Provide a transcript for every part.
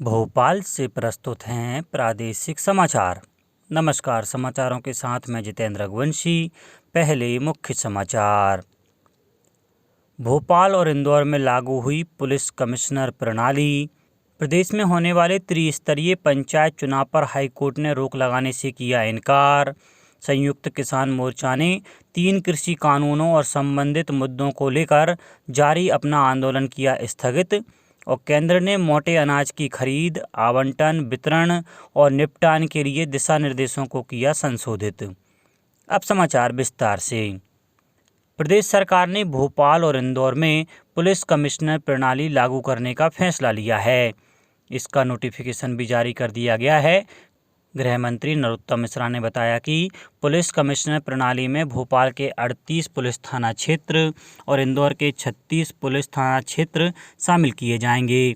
भोपाल से प्रस्तुत हैं प्रादेशिक समाचार। नमस्कार, समाचारों के साथ मैं जितेंद्र रघुवंशी। पहले मुख्य समाचार। भोपाल और इंदौर में लागू हुई पुलिस कमिश्नर प्रणाली। प्रदेश में होने वाले त्रिस्तरीय पंचायत चुनाव पर हाईकोर्ट ने रोक लगाने से किया इनकार। संयुक्त किसान मोर्चा ने 3 कृषि कानूनों और संबंधित मुद्दों को लेकर जारी अपना आंदोलन किया स्थगित। और केंद्र ने मोटे अनाज की खरीद, आवंटन, वितरण और निपटान के लिए दिशा निर्देशों को किया संशोधित। अब समाचार विस्तार से। प्रदेश सरकार ने भोपाल और इंदौर में पुलिस कमिश्नर प्रणाली लागू करने का फैसला लिया है। इसका नोटिफिकेशन भी जारी कर दिया गया है। गृह मंत्री नरोत्तम मिश्रा ने बताया कि पुलिस कमिश्नर प्रणाली में भोपाल के 38 पुलिस थाना क्षेत्र और इंदौर के 36 पुलिस थाना क्षेत्र शामिल किए जाएंगे।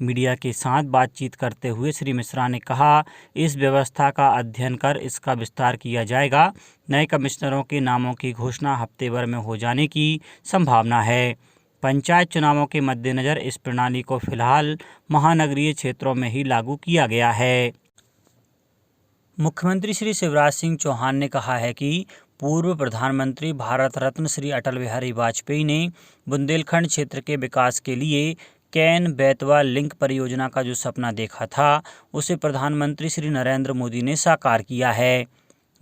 मीडिया के साथ बातचीत करते हुए श्री मिश्रा ने कहा, इस व्यवस्था का अध्ययन कर इसका विस्तार किया जाएगा। नए कमिश्नरों के नामों की घोषणा हफ्ते भर में हो जाने की संभावना है। पंचायत चुनावों के मद्देनजर इस प्रणाली को फिलहाल महानगरीय क्षेत्रों में ही लागू किया गया है। मुख्यमंत्री श्री शिवराज सिंह चौहान ने कहा है कि पूर्व प्रधानमंत्री भारत रत्न श्री अटल बिहारी वाजपेयी ने बुंदेलखंड क्षेत्र के विकास के लिए कैन बेतवा लिंक परियोजना का जो सपना देखा था, उसे प्रधानमंत्री श्री नरेंद्र मोदी ने साकार किया है।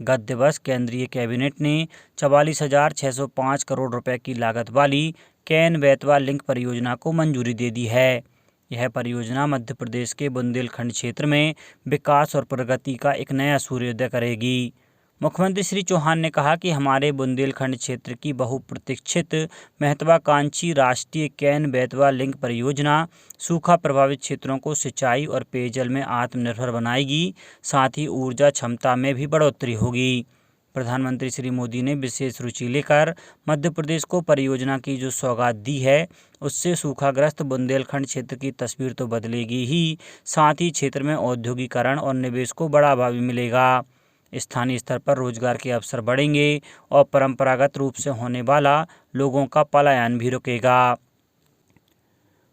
गत दिवस केंद्रीय कैबिनेट ने 44,605 करोड़ रुपए की लागत वाली कैन बेतवा लिंक परियोजना को मंजूरी दे दी है। यह परियोजना मध्य प्रदेश के बुंदेलखंड क्षेत्र में विकास और प्रगति का एक नया सूर्योदय करेगी। मुख्यमंत्री श्री चौहान ने कहा कि हमारे बुंदेलखंड क्षेत्र की बहुप्रतीक्षित महत्वाकांक्षी राष्ट्रीय कैन बेतवा लिंक परियोजना सूखा प्रभावित क्षेत्रों को सिंचाई और पेयजल में आत्मनिर्भर बनाएगी, साथ ही ऊर्जा क्षमता में भी बढ़ोतरी होगी। प्रधानमंत्री श्री मोदी ने विशेष रुचि लेकर मध्य प्रदेश को परियोजना की जो सौगात दी है, उससे सूखाग्रस्त बुंदेलखंड क्षेत्र की तस्वीर तो बदलेगी ही, साथ ही क्षेत्र में औद्योगिकरण और निवेश को बढ़ावा भी मिलेगा। स्थानीय स्तर पर रोजगार के अवसर बढ़ेंगे और परंपरागत रूप से होने वाला लोगों का पलायन भी रुकेगा।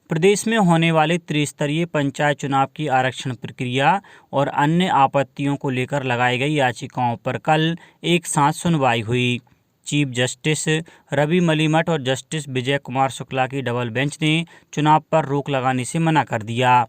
प्रदेश में होने वाले त्रिस्तरीय पंचायत चुनाव की आरक्षण प्रक्रिया और अन्य आपत्तियों को लेकर लगाई गई याचिकाओं पर कल एक साथ सुनवाई हुई। चीफ जस्टिस रवि मलिमठ और जस्टिस विजय कुमार शुक्ला की डबल बेंच ने चुनाव पर रोक लगाने से मना कर दिया।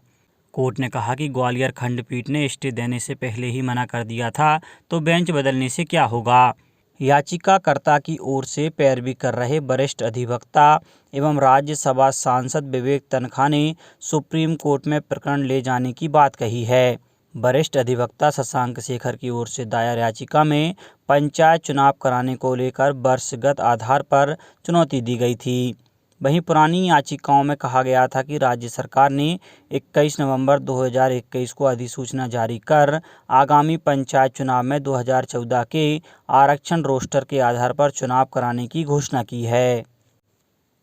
कोर्ट ने कहा कि ग्वालियर खंडपीठ ने स्टे देने से पहले ही मना कर दिया था, तो बेंच बदलने से क्या होगा। याचिकाकर्ता की ओर से पैरवी कर रहे वरिष्ठ अधिवक्ता एवं राज्यसभा सांसद विवेक तनखा ने सुप्रीम कोर्ट में प्रकरण ले जाने की बात कही है। वरिष्ठ अधिवक्ता शशांक शेखर की ओर से दायर याचिका में पंचायत चुनाव कराने को लेकर वर्षगत आधार पर चुनौती दी गई थी। वहीं पुरानी याचिकाओं में कहा गया था कि राज्य सरकार ने 21 नवंबर 2021 को अधिसूचना जारी कर आगामी पंचायत चुनाव में 2014 के आरक्षण रोस्टर के आधार पर चुनाव कराने की घोषणा की है।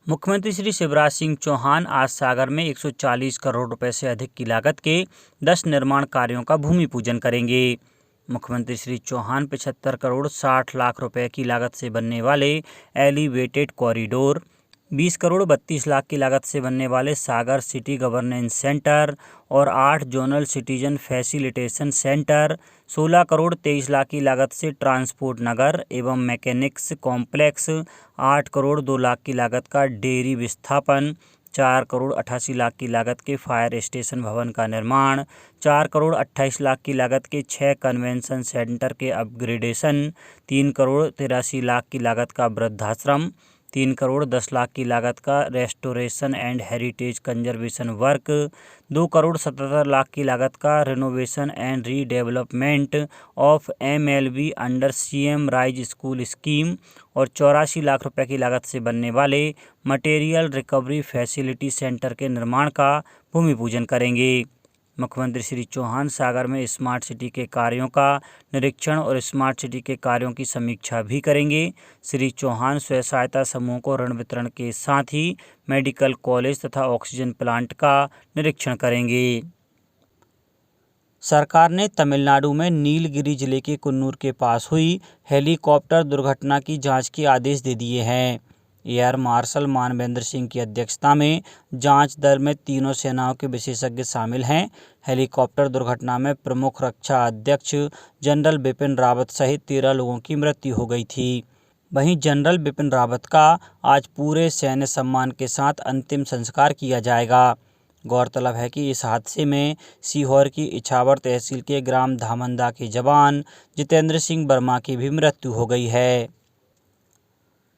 मुख्यमंत्री श्री शिवराज सिंह चौहान आज सागर में 140 करोड़ रुपए से अधिक की लागत के 10 निर्माण कार्यों का भूमि पूजन करेंगे। मुख्यमंत्री श्री चौहान 75 करोड़ 60 लाख रुपए की लागत से बनने वाले एलिवेटेड कॉरिडोर, 20 करोड़ 32 लाख की लागत से बनने वाले सागर सिटी गवर्नेंस सेंटर और 8 zonal citizen facilitation centre, 16 crore 23 lakh की लागत से ट्रांसपोर्ट नगर एवं मैकेनिक्स कॉम्प्लेक्स, 8 करोड़ 2 लाख की लागत का डेयरी विस्थापन, 4 करोड़ 88 लाख की लागत के फायर स्टेशन भवन का निर्माण, 4 करोड़ 28 लाख की लागत के 6 कन्वेंशन सेंटर के अपग्रेडेशन, 3 करोड़ 83 लाख की लागत का वृद्धाश्रम, 3 करोड़ 10 लाख की लागत का restoration and heritage conservation work, 2 crore 77 lakh की लागत का renovation and redevelopment of MLB under CM rise school scheme और 84 लाख रुपए की लागत से बनने वाले मटेरियल रिकवरी फैसिलिटी सेंटर के निर्माण का भूमि पूजन करेंगे। मुख्यमंत्री श्री चौहान सागर में स्मार्ट सिटी के कार्यों का निरीक्षण और स्मार्ट सिटी के कार्यों की समीक्षा भी करेंगे। श्री चौहान स्वयं सहायता समूह को ऋण वितरण के साथ ही मेडिकल कॉलेज तथा ऑक्सीजन प्लांट का निरीक्षण करेंगे। सरकार ने तमिलनाडु में नीलगिरी जिले के कुन्नूर के पास हुई हेलीकॉप्टर दुर्घटना की जांच के आदेश दे दिए हैं। एयर मार्शल मानवेंद्र सिंह की अध्यक्षता में जांच दल में तीनों सेनाओं के विशेषज्ञ शामिल हैं। हेलीकॉप्टर दुर्घटना में प्रमुख रक्षा अध्यक्ष जनरल बिपिन रावत सहित 13 लोगों की मृत्यु हो गई थी। वहीं जनरल बिपिन रावत का आज पूरे सैन्य सम्मान के साथ अंतिम संस्कार किया जाएगा। गौरतलब है कि इस हादसे में सीहोर की इछावर तहसील के ग्राम धामंदा के जवान जितेंद्र सिंह वर्मा की भी मृत्यु हो गई है।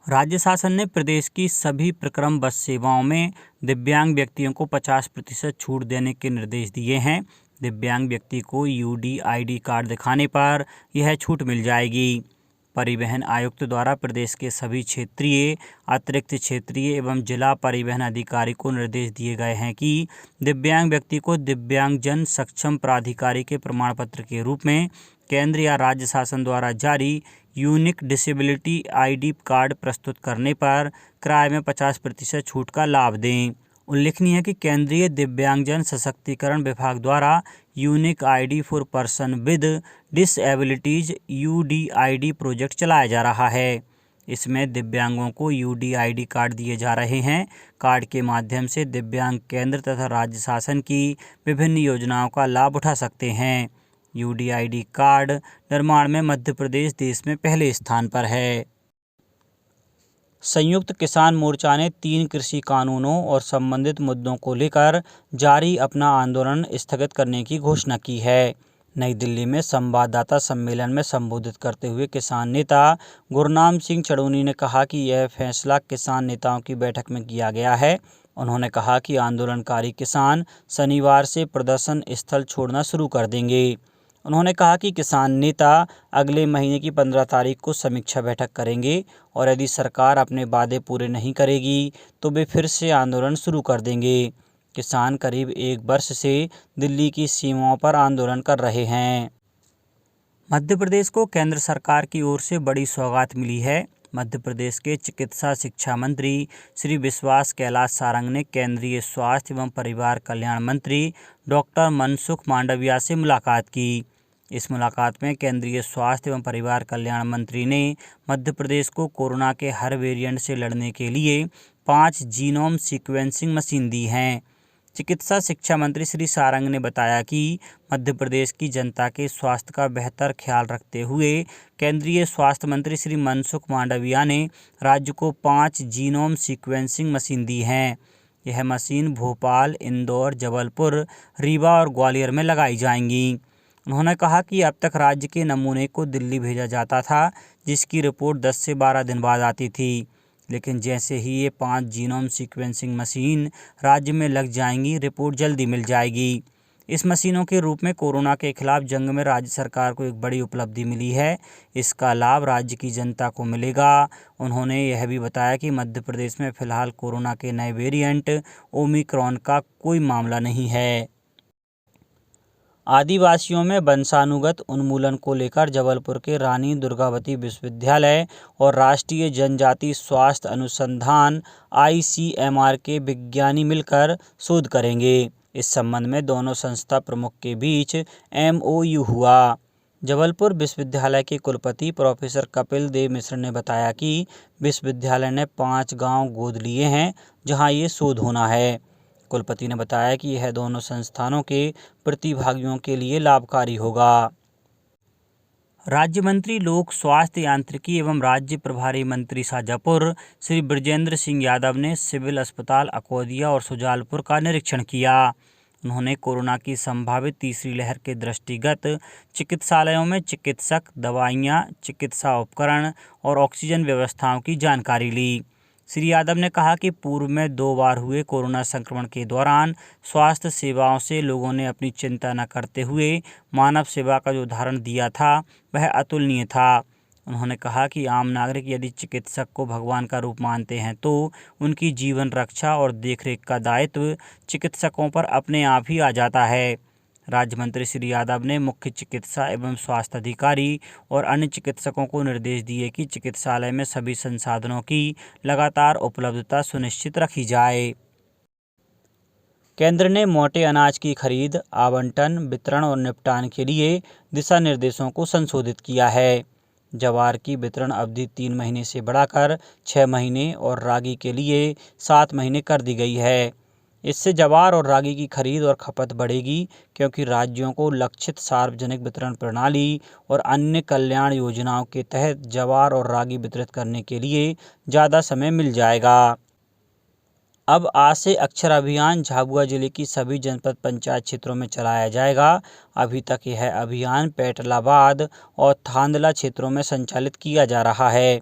राज्य शासन ने प्रदेश की सभी प्रक्रम बस सेवाओं में दिव्यांग व्यक्तियों को 50% छूट देने के निर्देश दिए हैं। दिव्यांग व्यक्ति को UDID कार्ड दिखाने पर यह छूट मिल जाएगी। परिवहन आयुक्त द्वारा प्रदेश के सभी क्षेत्रीय, अतिरिक्त क्षेत्रीय एवं जिला परिवहन अधिकारी को निर्देश दिए गए हैं कि दिव्यांग व्यक्ति को दिव्यांगजन सक्षम प्राधिकारी के प्रमाण पत्र के रूप में केंद्र या राज्य शासन द्वारा जारी यूनिक डिसेबिलिटी ID कार्ड प्रस्तुत करने पर किराए में 50% छूट का लाभ दें। उल्लेखनीय है कि केंद्रीय दिव्यांगजन सशक्तिकरण विभाग द्वारा unique ID for person with डिसएबिलिटीज UDID project चलाया जा रहा है। इसमें दिव्यांगों को UDID कार्ड दिए जा रहे हैं। कार्ड के माध्यम से दिव्यांग केंद्र तथा राज्य शासन की विभिन्न योजनाओं का लाभ उठा सकते हैं। UDID कार्ड निर्माण में मध्य प्रदेश देश में पहले स्थान पर है। संयुक्त किसान मोर्चा ने 3 कृषि कानूनों और संबंधित मुद्दों को लेकर जारी अपना आंदोलन स्थगित करने की घोषणा की है। नई दिल्ली में संवाददाता सम्मेलन में संबोधित करते हुए किसान नेता गुरनाम सिंह चड़ूनी ने कहा कि यह फैसला किसान नेताओं की बैठक में किया गया है। उन्होंने कहा कि आंदोलनकारी किसान शनिवार से प्रदर्शन स्थल छोड़ना शुरू कर देंगे। उन्होंने कहा कि किसान नेता अगले महीने की 15 तारीख को समीक्षा बैठक करेंगे और यदि सरकार अपने वादे पूरे नहीं करेगी तो वे फिर से आंदोलन शुरू कर देंगे। किसान करीब 1 वर्ष से दिल्ली की सीमाओं पर आंदोलन कर रहे हैं। मध्य प्रदेश को केंद्र सरकार की ओर से बड़ी सौगात मिली है। मध्य प्रदेश के चिकित्सा शिक्षा मंत्री श्री विश्वास कैलाश सारंग ने केंद्रीय स्वास्थ्य एवं परिवार कल्याण मंत्री डॉक्टर मनसुख मांडविया से मुलाकात की। इस मुलाकात में केंद्रीय स्वास्थ्य एवं परिवार कल्याण मंत्री ने मध्य प्रदेश को कोरोना के हर वेरिएंट से लड़ने के लिए 5 जीनोम सीक्वेंसिंग मशीन दी हैं। चिकित्सा शिक्षा मंत्री श्री सारंग ने बताया कि मध्य प्रदेश की जनता के स्वास्थ्य का बेहतर ख्याल रखते हुए केंद्रीय स्वास्थ्य मंत्री श्री मनसुख मांडविया ने राज्य को 5 जीनोम सीक्वेंसिंग मशीन दी हैं। यह मशीन भोपाल, इंदौर, जबलपुर, रीवा और ग्वालियर में लगाई जाएंगी। उन्होंने कहा कि अब तक राज्य के नमूने को दिल्ली भेजा जाता था, जिसकी रिपोर्ट 10 से 12 दिन बाद आती थी, लेकिन जैसे ही ये 5 जीनोम सीक्वेंसिंग मशीन राज्य में लग जाएंगी, रिपोर्ट जल्दी मिल जाएगी। इस मशीनों के रूप में कोरोना के खिलाफ जंग में राज्य सरकार को एक बड़ी उपलब्धि मिली है। इसका लाभ राज्य की जनता को मिलेगा। उन्होंने यह भी बताया कि मध्य प्रदेश में फिलहाल कोरोना के नए वेरिएंट ओमिक्रॉन का कोई मामला नहीं है। आदिवासियों में वंशानुगत उन्मूलन को लेकर जबलपुर के रानी दुर्गावती विश्वविद्यालय और राष्ट्रीय जनजाति स्वास्थ्य अनुसंधान ICMR के विज्ञानी मिलकर शोध करेंगे। इस संबंध में दोनों संस्था प्रमुख के बीच MOU हुआ। जबलपुर विश्वविद्यालय के कुलपति प्रोफेसर कपिल देव मिश्र ने बताया कि विश्वविद्यालय ने 5 गांव गोद लिए हैं जहां ये शोध होना है। कुलपति ने बताया कि यह दोनों संस्थानों के प्रतिभागियों के लिए लाभकारी होगा। राज्य मंत्री लोक स्वास्थ्य यांत्रिकी एवं राज्य प्रभारी मंत्री शाजापुर श्री बृजेंद्र सिंह यादव ने सिविल अस्पताल अकोदिया और सुजालपुर का निरीक्षण किया। उन्होंने कोरोना की संभावित तीसरी लहर के दृष्टिगत चिकित्सालयों में चिकित्सक, दवाइयां, चिकित्सा उपकरण और ऑक्सीजन व्यवस्थाओं की जानकारी ली। श्री यादव ने कहा कि पूर्व में 2 बार हुए कोरोना संक्रमण के दौरान स्वास्थ्य सेवाओं से लोगों ने अपनी चिंता न करते हुए मानव सेवा का जो उदाहरण दिया था वह अतुलनीय था। उन्होंने कहा कि आम नागरिक यदि चिकित्सक को भगवान का रूप मानते हैं तो उनकी जीवन रक्षा और देखरेख का दायित्व चिकित्सकों पर अपने आप ही आ जाता है। राज्य मंत्री श्री यादव ने मुख्य चिकित्सा एवं स्वास्थ्य अधिकारी और अन्य चिकित्सकों को निर्देश दिए कि चिकित्सालय में सभी संसाधनों की लगातार उपलब्धता सुनिश्चित रखी जाए। केंद्र ने मोटे अनाज की खरीद, आवंटन, वितरण और निपटान के लिए दिशा निर्देशों को संशोधित किया है। जवार की वितरण अवधि 3 महीने से बढ़ाकर 6 महीने और रागी के लिए 7 महीने कर दी गई है। इससे जवार और रागी की खरीद और खपत बढ़ेगी, क्योंकि राज्यों को लक्षित सार्वजनिक वितरण प्रणाली और अन्य कल्याण योजनाओं के तहत जवार और रागी वितरित करने के लिए ज़्यादा समय मिल जाएगा। अब आज से अक्षर अभियान झाबुआ जिले की सभी जनपद पंचायत क्षेत्रों में चलाया जाएगा। अभी तक यह अभियान पेटलाबाद और थांदला क्षेत्रों में संचालित किया जा रहा है।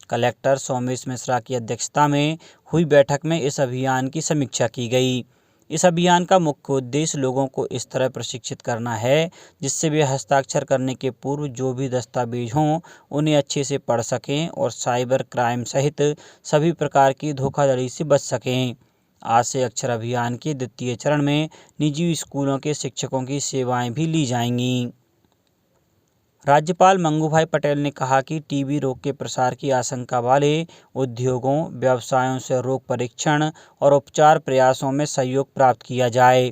कलेक्टर सोमेश मिश्रा की अध्यक्षता में हुई बैठक में इस अभियान की समीक्षा की गई। इस अभियान का मुख्य उद्देश्य लोगों को इस तरह प्रशिक्षित करना है जिससे वे हस्ताक्षर करने के पूर्व जो भी दस्तावेज हों उन्हें अच्छे से पढ़ सकें और साइबर क्राइम सहित सभी प्रकार की धोखाधड़ी से बच सकें। आज से अक्षर अभियान के द्वितीय चरण में निजी स्कूलों के शिक्षकों की सेवाएं भी ली जाएंगी। राज्यपाल मंगूभाई पटेल ने कहा कि टीबी रोग के प्रसार की आशंका वाले उद्योगों, व्यवसायों से रोग परीक्षण और उपचार प्रयासों में सहयोग प्राप्त किया जाए।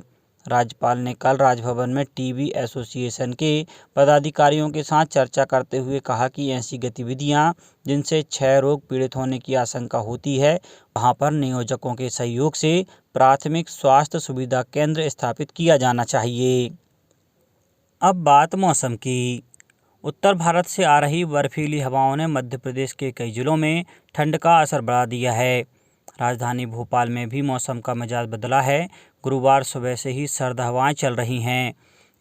राज्यपाल ने कल राजभवन में टीबी एसोसिएशन के पदाधिकारियों के साथ चर्चा करते हुए कहा कि ऐसी गतिविधियां जिनसे क्षय रोग पीड़ित होने की आशंका होती है, वहां पर नियोजकों के सहयोग से प्राथमिक स्वास्थ्य सुविधा केंद्र स्थापित किया जाना चाहिए। अब बात मौसम की। उत्तर भारत से आ रही बर्फीली हवाओं ने मध्य प्रदेश के कई जिलों में ठंड का असर बढ़ा दिया है। राजधानी भोपाल में भी मौसम का मिजाज बदला है। गुरुवार सुबह से ही सर्द हवाएं चल रही हैं।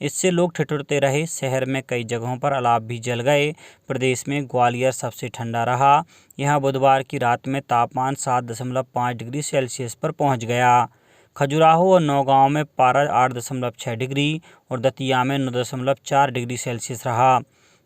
इससे लोग ठिठुरते रहे। शहर में कई जगहों पर अलाव भी जल गए। प्रदेश में ग्वालियर सबसे ठंडा रहा। यहाँ बुधवार की रात में तापमान 7.5 डिग्री सेल्सियस पर पहुँच गया। खजुराहो और नौगांव में पारा 8.6 डिग्री और दतिया में 9.4 डिग्री सेल्सियस रहा।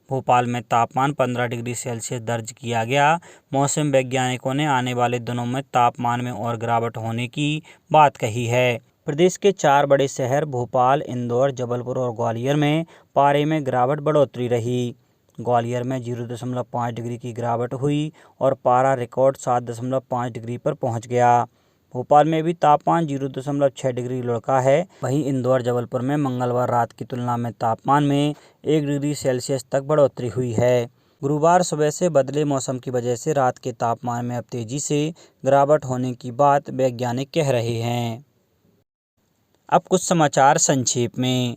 भोपाल में तापमान 15 डिग्री सेल्सियस दर्ज किया गया। मौसम वैज्ञानिकों ने आने वाले दिनों में तापमान में और गिरावट होने की बात कही है। प्रदेश के 4 बड़े शहर भोपाल, इंदौर, जबलपुर और ग्वालियर में पारे में गिरावट बढ़ोतरी रही। ग्वालियर में 0.5 डिग्री की गिरावट हुई और पारा रिकॉर्ड 7.5 डिग्री पर पहुंच गया। भोपाल में भी तापमान 0.6 डिग्री लुढ़का है। वहीं इंदौर, जबलपुर में मंगलवार रात की तुलना में तापमान में 1 डिग्री सेल्सियस तक बढ़ोतरी हुई है। गुरुवार सुबह से बदले मौसम की वजह से रात के तापमान में अब तेजी से गिरावट होने की बात वैज्ञानिक कह रहे हैं। अब कुछ समाचार संक्षेप में।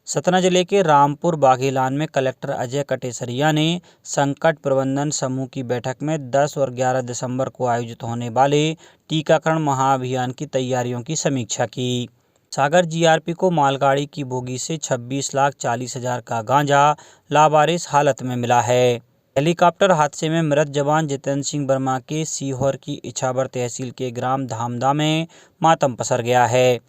सतना जिले के रामपुर बाघेलान में कलेक्टर अजय कटेसरिया ने संकट प्रबंधन समूह की बैठक में 10 और 11 दिसंबर को आयोजित होने वाले टीकाकरण महाअभियान की तैयारियों की समीक्षा की। सागर जीआरपी को मालगाड़ी की बोगी से 26,40,000 का गांजा लावारिस हालत में मिला है। हेलीकॉप्टर हादसे में मृत जवान जितेंद्र सिंह वर्मा के सीहोर की इछावर तहसील के ग्राम धामदा में मातम पसर गया है।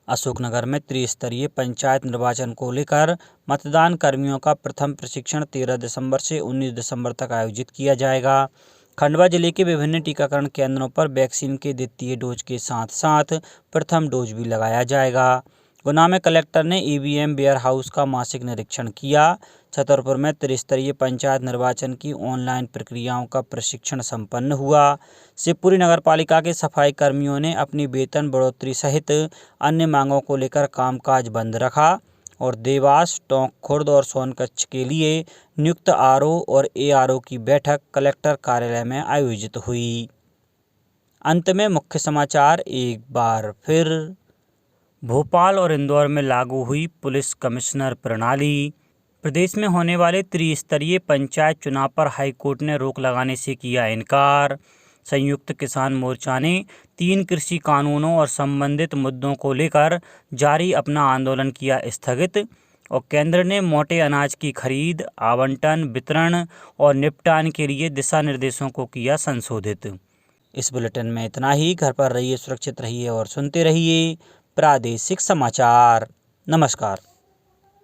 अशोकनगर में त्रिस्तरीय पंचायत निर्वाचन को लेकर मतदान कर्मियों का प्रथम प्रशिक्षण 13 दिसंबर से 19 दिसंबर तक आयोजित किया जाएगा। खंडवा जिले के विभिन्न टीकाकरण केंद्रों पर वैक्सीन के द्वितीय डोज के साथ साथ प्रथम डोज भी लगाया जाएगा। गुना में कलेक्टर ने ईवीएम वेयर हाउस का मासिक निरीक्षण किया। छतरपुर में त्रिस्तरीय पंचायत निर्वाचन की ऑनलाइन प्रक्रियाओं का प्रशिक्षण संपन्न हुआ। शिवपुरी नगरपालिका के सफाई कर्मियों ने अपनी वेतन बढ़ोतरी सहित अन्य मांगों को लेकर कामकाज बंद रखा और देवास, टोंक खुर्द और सोनकच्छ के लिए नियुक्त आरओ और एआरओ की बैठक कलेक्टर कार्यालय में आयोजित हुई। अंत में मुख्य समाचार एक बार फिर। भोपाल और इंदौर में लागू हुई पुलिस कमिश्नर प्रणाली। प्रदेश में होने वाले त्रिस्तरीय पंचायत चुनाव पर हाईकोर्ट ने रोक लगाने से किया इनकार। संयुक्त किसान मोर्चा ने 3 कृषि कानूनों और संबंधित मुद्दों को लेकर जारी अपना आंदोलन किया स्थगित और केंद्र ने मोटे अनाज की खरीद, आवंटन, वितरण और निपटान के लिए दिशा निर्देशों को किया संशोधित। इस बुलेटिन में इतना ही। घर पर रहिए, सुरक्षित रहिए और सुनते रहिए प्रादेशिक समाचार। नमस्कार।